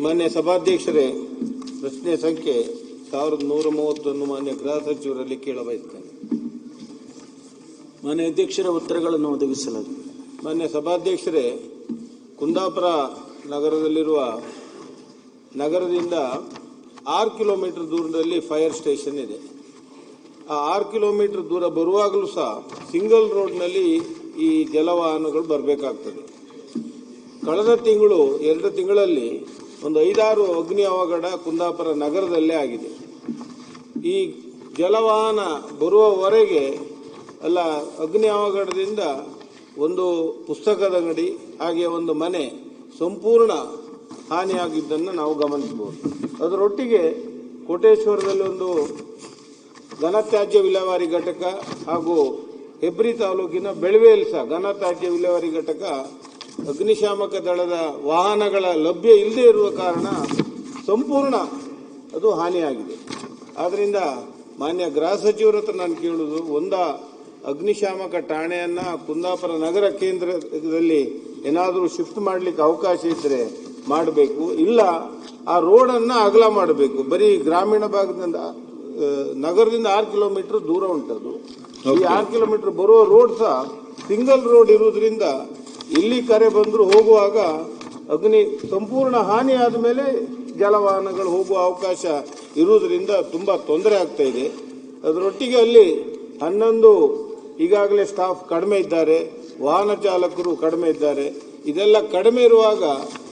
ಮಾನ್ಯ ಸಭಾಧ್ಯಕ್ಷರೇ, ಪ್ರಶ್ನೆ ಸಂಖ್ಯೆ 1130 ಮಾನ್ಯ ಗೃಹ ಸಚಿವರಲ್ಲಿ ಕೇಳಬಯಸುತ್ತೇನೆ. ಮಾನ್ಯ ಅಧ್ಯಕ್ಷರ ಉತ್ತರಗಳನ್ನು ಒದಗಿಸಲಾಗಿದೆ. ಮಾನ್ಯ ಸಭಾಧ್ಯಕ್ಷರೇ, ಕುಂದಾಪುರ ನಗರದಲ್ಲಿರುವ ನಗರದಿಂದ 6 ಕಿಲೋಮೀಟರ್ ದೂರದಲ್ಲಿ ಫೈರ್ ಸ್ಟೇಷನ್ ಇದೆ. ಆ 6 ಕಿಲೋಮೀಟರ್ ದೂರ ಬರುವಾಗಲೂ ಸಹ ಸಿಂಗಲ್ ರೋಡ್ನಲ್ಲಿ ಈ ಜಲವಾಹನಗಳು ಬರಬೇಕಾಗ್ತದೆ. ಕಳೆದ ತಿಂಗಳು 2 ತಿಂಗಳಲ್ಲಿ ಒಂದು 5-6 ಅಗ್ನಿ ಅವಘಡ ಕುಂದಾಪುರ ನಗರದಲ್ಲೇ ಆಗಿದೆ. ಈ ಜಲವಾಹನ ಬರುವವರೆಗೆ ಅಗ್ನಿ ಅವಘಡದಿಂದ ಒಂದು ಪುಸ್ತಕದ ಅಂಗಡಿ ಹಾಗೆ ಒಂದು ಮನೆ ಸಂಪೂರ್ಣ ಹಾನಿಯಾಗಿದ್ದನ್ನು ನಾವು ಗಮನಿಸಬಹುದು. ಅದರೊಟ್ಟಿಗೆ ಕೋಟೇಶ್ವರದಲ್ಲಿ ಒಂದು ಘನತ್ಯಾಜ್ಯ ವಿಲೇವಾರಿ ಘಟಕ ಹಾಗೂ ಹೆಬ್ರಿ ತಾಲೂಕಿನ ಬೆಳವೆಯಲ್ಲಿ ಸಹ ಘನತ್ಯಾಜ್ಯ ವಿಲೇವಾರಿ ಘಟಕ ಅಗ್ನಿಶಾಮಕ ದಳದ ವಾಹನಗಳ ಲಭ್ಯ ಇಲ್ಲದೆ ಇರುವ ಕಾರಣ ಸಂಪೂರ್ಣ ಅದು ಹಾನಿಯಾಗಿದೆ. ಆದ್ದರಿಂದ ಮಾನ್ಯ ಗೃಹ ಸಚಿವರ ಹತ್ರ ನಾನು ಕೇಳುವುದು, ಅಗ್ನಿಶಾಮಕ ಠಾಣೆಯನ್ನ ಕುಂದಾಪುರ ನಗರ ಕೇಂದ್ರದಲ್ಲಿ ಏನಾದರೂ ಶಿಫ್ಟ್ ಮಾಡಲಿಕ್ಕೆ ಅವಕಾಶ ಇದ್ದರೆ ಮಾಡಬೇಕು, ಇಲ್ಲ ಆ ರೋಡನ್ನು ಅಗಲ ಮಾಡಬೇಕು. ಬರೀ ಗ್ರಾಮೀಣ ಭಾಗದಿಂದ ನಗರದಿಂದ 6 ಕಿಲೋಮೀಟರ್ ದೂರ ಉಂಟದು. ಈ 6 ಕಿಲೋಮೀಟರ್ ಬರುವ ರೋಡ್ ಸಹ ಸಿಂಗಲ್ ರೋಡ್ ಇರುವುದರಿಂದ ಇಲ್ಲಿ ಕರೆ ಬಂದರೂ ಹೋಗುವಾಗ ಅಗ್ನಿ ಸಂಪೂರ್ಣ ಹಾನಿ ಆದ ಮೇಲೆ ಜಲವಾಹನಗಳು ಹೋಗುವ ಅವಕಾಶ ಇರುವುದರಿಂದ ತುಂಬಾ ತೊಂದರೆ ಆಗ್ತಾ ಇದೆ. ಅದರೊಟ್ಟಿಗೆ ಅಲ್ಲಿ 11 ಈಗಾಗಲೇ ಸ್ಟಾಫ್ ಕಡಿಮೆ ಇದ್ದಾರೆ, ವಾಹನ ಚಾಲಕರು ಕಡಿಮೆ ಇದ್ದಾರೆ. ಇದೆಲ್ಲ ಕಡಿಮೆ ಇರುವಾಗ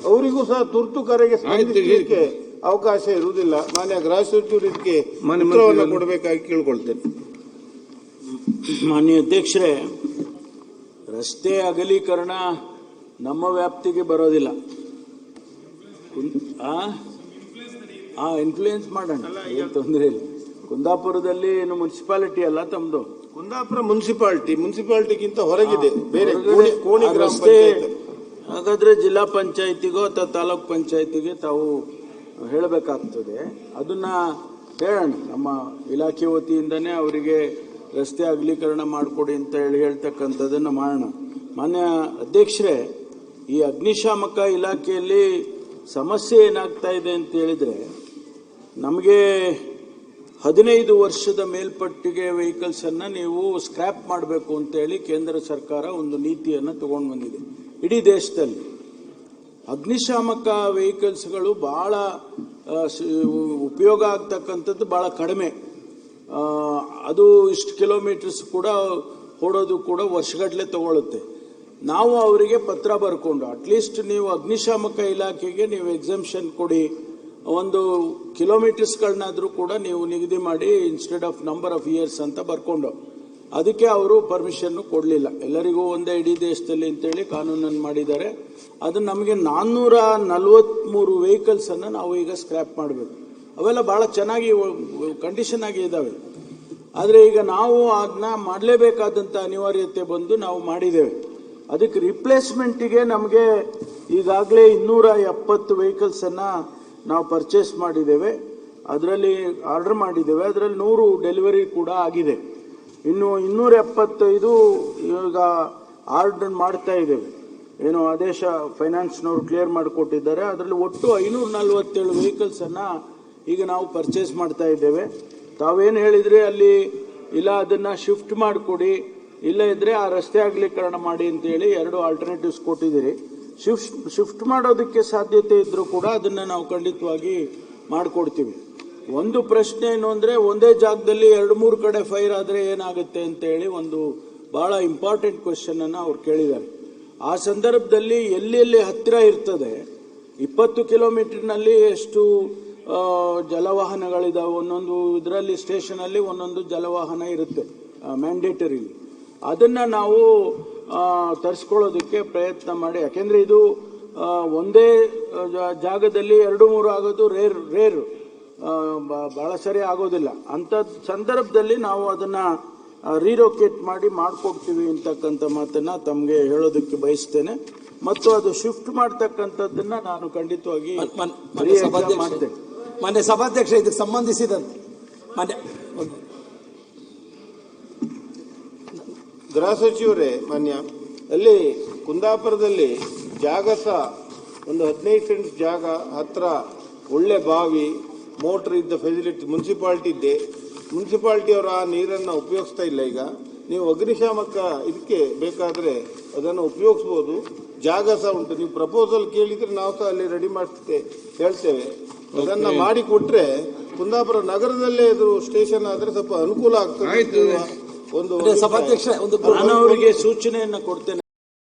ಅವರಿಗೂ ಸಹ ತುರ್ತು ಕರೆಗೆ ಸ್ಪಂದಿಸಲಿಕ್ಕೆ ಅವಕಾಶ ಇರುವುದಿಲ್ಲ. ಮಾನ್ಯ ಗೃಹ ಸಚಿವರು ಇದಕ್ಕೆ ಉತ್ತರವನ್ನು ಕೊಡಬೇಕಾಗಿ ಕೇಳಿಕೊಳ್ತೇನೆ. ಮಾನ್ಯ ಅಧ್ಯಕ್ಷರೇ, ರಸ್ತೆ ಅಗಲೀಕರಣ ನಮ್ಮ ವ್ಯಾಪ್ತಿಗೆ ಬರೋದಿಲ್ಲ. ಇನ್ಫ್ಲೂಯೆನ್ಸ್ ಮಾಡೋಣ, ಏನು ತೊಂದರೆ ಇಲ್ಲ. ಕುಂದಾಪುರದಲ್ಲಿ ಏನು ಮುನ್ಸಿಪಾಲಿಟಿ ಅಲ್ಲ ತಮ್ಮದು? ಕುಂದಾಪುರ ಮುನ್ಸಿಪಾಲಿಟಿಗಿಂತ ಹೊರಗಿದೆ, ಬೇರೆ ರಸ್ತೆ. ಹಾಗಾದ್ರೆ ಜಿಲ್ಲಾ ಪಂಚಾಯತಿಗೋ ಅಥವಾ ತಾಲೂಕ್ ಪಂಚಾಯತಿಗೆ ತಾವು ಹೇಳಬೇಕಾಗ್ತದೆ. ಅದನ್ನ ಹೇಳೋಣ, ನಮ್ಮ ಇಲಾಖೆ ವತಿಯಿಂದನೇ ಅವರಿಗೆ ರಸ್ತೆ ಅಗಲೀಕರಣ ಮಾಡಿಕೊಡಿ ಅಂತ ಹೇಳ್ತಕ್ಕಂಥದ್ದನ್ನು ಮಾಡೋಣ. ಮಾನ್ಯ ಅಧ್ಯಕ್ಷರೇ, ಈ ಅಗ್ನಿಶಾಮಕ ಇಲಾಖೆಯಲ್ಲಿ ಸಮಸ್ಯೆ ಏನಾಗ್ತಾ ಇದೆ ಅಂತ ಹೇಳಿದ್ರೆ, ನಮಗೆ 15 ವರ್ಷದ ಮೇಲ್ಪಟ್ಟಿಗೆ ವೆಹಿಕಲ್ಸ್ ಅನ್ನ ನೀವು ಸ್ಕ್ರಾಪ್ ಮಾಡಬೇಕು ಅಂತೇಳಿ ಕೇಂದ್ರ ಸರ್ಕಾರ ಒಂದು ನೀತಿಯನ್ನು ತಗೊಂಡು ಬಂದಿದೆ. ಇಡೀ ದೇಶದಲ್ಲಿ ಅಗ್ನಿಶಾಮಕ ವೆಹಿಕಲ್ಸ್ಗಳು ಬಹಳ ಉಪಯೋಗ ಆಗ್ತಕ್ಕಂಥದ್ದು ಬಹಳ ಕಡಿಮೆ. ಅದು ಇಷ್ಟು ಕಿಲೋಮೀಟರ್ಸ್ ಕೂಡ ಓಡೋದು ಕೂಡ ವರ್ಷಗಟ್ಟಲೆ ತಗೊಳ್ಳುತ್ತೆ. ನಾವು ಅವರಿಗೆ ಪತ್ರ ಬರ್ಕೊಂಡು ಅಟ್ಲೀಸ್ಟ್ ನೀವು ಅಗ್ನಿಶಾಮಕ ಇಲಾಖೆಗೆ ನೀವು ಎಕ್ಸಂಪ್ಷನ್ ಕೊಡಿ, ಒಂದು ಕಿಲೋಮೀಟರ್ಸ್ಗಳನ್ನಾದರೂ ಕೂಡ ನೀವು ನಿಗದಿ ಮಾಡಿ instead of number of years ಅಂತ ಬರ್ಕೊಂಡು, ಅದಕ್ಕೆ ಅವರು ಪರ್ಮಿಷನ್ ಕೊಡಲಿಲ್ಲ. ಎಲ್ಲರಿಗೂ ಒಂದೇ ಇಡೀ ದೇಶದಲ್ಲಿ ಅಂತೇಳಿ ಕಾನೂನನ್ನು ಮಾಡಿದ್ದಾರೆ. ಅದು ನಮಗೆ 443 ವೆಹಿಕಲ್ಸ್ ಅನ್ನು ನಾವು ಈಗ ಸ್ಕ್ರಾಪ್ ಮಾಡಬೇಕು. ಅವೆಲ್ಲ ಬಹಳ ಚೆನ್ನಾಗಿ ಕಂಡೀಷನ್ ಆಗಿ ಇದ್ದಾವೆ. ಆದರೆ ಈಗ ನಾವು ಅದನ್ನ ಮಾಡಲೇಬೇಕಾದಂಥ ಅನಿವಾರ್ಯತೆ ಬಂದು ನಾವು ಮಾಡಿದ್ದೇವೆ. ಅದಕ್ಕೆ ರಿಪ್ಲೇಸ್ಮೆಂಟಿಗೆ ನಮಗೆ ಈಗಾಗಲೇ 270 ವೆಹಿಕಲ್ಸ್ ಅನ್ನ ನಾವು ಪರ್ಚೇಸ್ ಮಾಡಿದ್ದೇವೆ, ಅದರಲ್ಲಿ ಆರ್ಡರ್ ಮಾಡಿದ್ದೇವೆ. ಅದರಲ್ಲಿ 100 ಡೆಲಿವರಿ ಕೂಡ ಆಗಿದೆ. ಇನ್ನು 275 ಈಗ ಆರ್ಡರ್ ಮಾಡ್ತಾ ಇದ್ದೇವೆ. ಏನು ಆದೇಶ ಫೈನಾನ್ಸ್ನವರು ಕ್ಲಿಯರ್ ಮಾಡಿಕೊಟ್ಟಿದ್ದಾರೆ. ಅದರಲ್ಲಿ ಒಟ್ಟು 547 ವೆಹಿಕಲ್ಸ್ ಅನ್ನ ಈಗ ನಾವು ಪರ್ಚೇಸ್ ಮಾಡ್ತಾ ಇದ್ದೇವೆ. ತಾವೇನು ಹೇಳಿದ್ರಿ ಅಲ್ಲಿ, ಇಲ್ಲ ಅದನ್ನ ಶಿಫ್ಟ್ ಮಾಡಿಕೊಡಿ, ಇಲ್ಲ ಇದ್ರೆ ಆ ರಸ್ತೆ ಅಗಲೀಕರಣ ಮಾಡಿ ಅಂತೇಳಿ 2 ಆಲ್ಟರ್ನೇಟಿವ್ಸ್ ಕೊಟ್ಟಿದ್ದೀರಿ. ಶಿಫ್ಟ್ ಮಾಡೋದಕ್ಕೆ ಸಾಧ್ಯತೆ ಇದ್ರೂ ಕೂಡ ಅದನ್ನ ನಾವು ಖಂಡಿತವಾಗಿ ಮಾಡಿಕೊಡ್ತೀವಿ. ಒಂದು ಪ್ರಶ್ನೆ ಏನು ಅಂದ್ರೆ, ಒಂದೇ ಜಾಗದಲ್ಲಿ 2-3 ಕಡೆ ಫೈರ್ ಆದ್ರೆ ಏನಾಗುತ್ತೆ ಅಂತ ಹೇಳಿ ಒಂದು ಬಹಳ ಇಂಪಾರ್ಟೆಂಟ್ ಕ್ವೆಶ್ಚನ್ ಅನ್ನ ಅವ್ರು ಕೇಳಿದ್ದಾರೆ. ಆ ಸಂದರ್ಭದಲ್ಲಿ ಎಲ್ಲೆಲ್ಲಿ ಹತ್ತಿರ ಇರ್ತದೆ, 20 ಕಿಲೋಮೀಟರ್ನಲ್ಲಿ ಎಷ್ಟು ಜಲವಾಹನಗಳಿದಾವೆ, ಒಂದೊಂದು ಇದರಲ್ಲಿ ಸ್ಟೇಷನ್ ಅಲ್ಲಿ ಒಂದೊಂದು ಜಲವಾಹನ ಇರುತ್ತೆ ಮ್ಯಾಂಡೇಟರಿ. ಅದನ್ನ ನಾವು ತರಿಸ್ಕೊಳ್ಳೋದಕ್ಕೆ ಪ್ರಯತ್ನ ಮಾಡಿ. ಯಾಕೆಂದ್ರೆ ಇದು ಒಂದೇ ಜಾಗದಲ್ಲಿ 2-3 ಆಗೋದು ರೇರ್, ಬಹಳ ಸರಿ ಆಗೋದಿಲ್ಲ. ಅಂತ ಸಂದರ್ಭದಲ್ಲಿ ನಾವು ಅದನ್ನ ರೀಲೊಕೇಟ್ ಮಾಡಿ ಮಾಡಿಕೊಡ್ತೀವಿ ಅಂತಕ್ಕಂಥ ಮಾತನ್ನ ತಮಗೆ ಹೇಳೋದಕ್ಕೆ ಬಯಸ್ತೇನೆ. ಮತ್ತು ಅದು ಶಿಫ್ಟ್ ಮಾಡ್ತಕ್ಕಂಥದ್ದನ್ನ ನಾನು ಖಂಡಿತವಾಗಿ ಮಾಡ್ತೇನೆ. ಮಾನ್ಯ ಸಭಾಧ್ಯಕ್ಷ, ಇದಕ್ಕೆ ಸಂಬಂಧಿಸಿದಂತೆ ಗೃಹ ಸಚಿವರೇ, ಮಾನ್ಯ ಅಲ್ಲಿ ಕುಂದಾಪುರದಲ್ಲಿ ಜಾಗ ಸಹ ಒಂದು 15 ಸೆಂಟ್ಸ್ ಜಾಗ ಹತ್ರ ಒಳ್ಳೆ ಬಾವಿ, ಮೋಟ್ರ್ ಇದ್ದ ಫೆಸಿಲಿಟಿ ಮುನ್ಸಿಪಾಲ್ಟಿ ಇದೆ. ಮುನ್ಸಿಪಾಲ್ಟಿಯವರು ಆ ನೀರನ್ನು ಉಪಯೋಗಿಸ್ತಾ ಇಲ್ಲ. ಈಗ ನೀವು ಅಗ್ನಿಶಾಮಕ ಇದಕ್ಕೆ ಬೇಕಾದರೆ ಅದನ್ನು ಉಪಯೋಗಿಸ್ಬೋದು. ಜಾಗ ಸಹ ಉಂಟು. ನೀವು ಪ್ರಪೋಸಲ್ ಕೇಳಿದರೆ ನಾವು ಸಹ ಅಲ್ಲಿ ರೆಡಿ ಹೇಳ್ತೇವೆ. ಅದನ್ನ ಮಾಡಿಕೊಟ್ರೆ ಕುಂದಾಪುರ ನಗರದಲ್ಲೇ ಇದು ಸ್ಟೇಷನ್ ಆದ್ರೆ ಸ್ವಲ್ಪ ಅನುಕೂಲ ಆಗ್ತದೆ. ಒಂದು ಸಭಾಧ್ಯಕ್ಷ ಒಂದು ನಾನು ಅವರಿಗೆ ಸೂಚನೆಯನ್ನ ಕೊಡ್ತೇನೆ.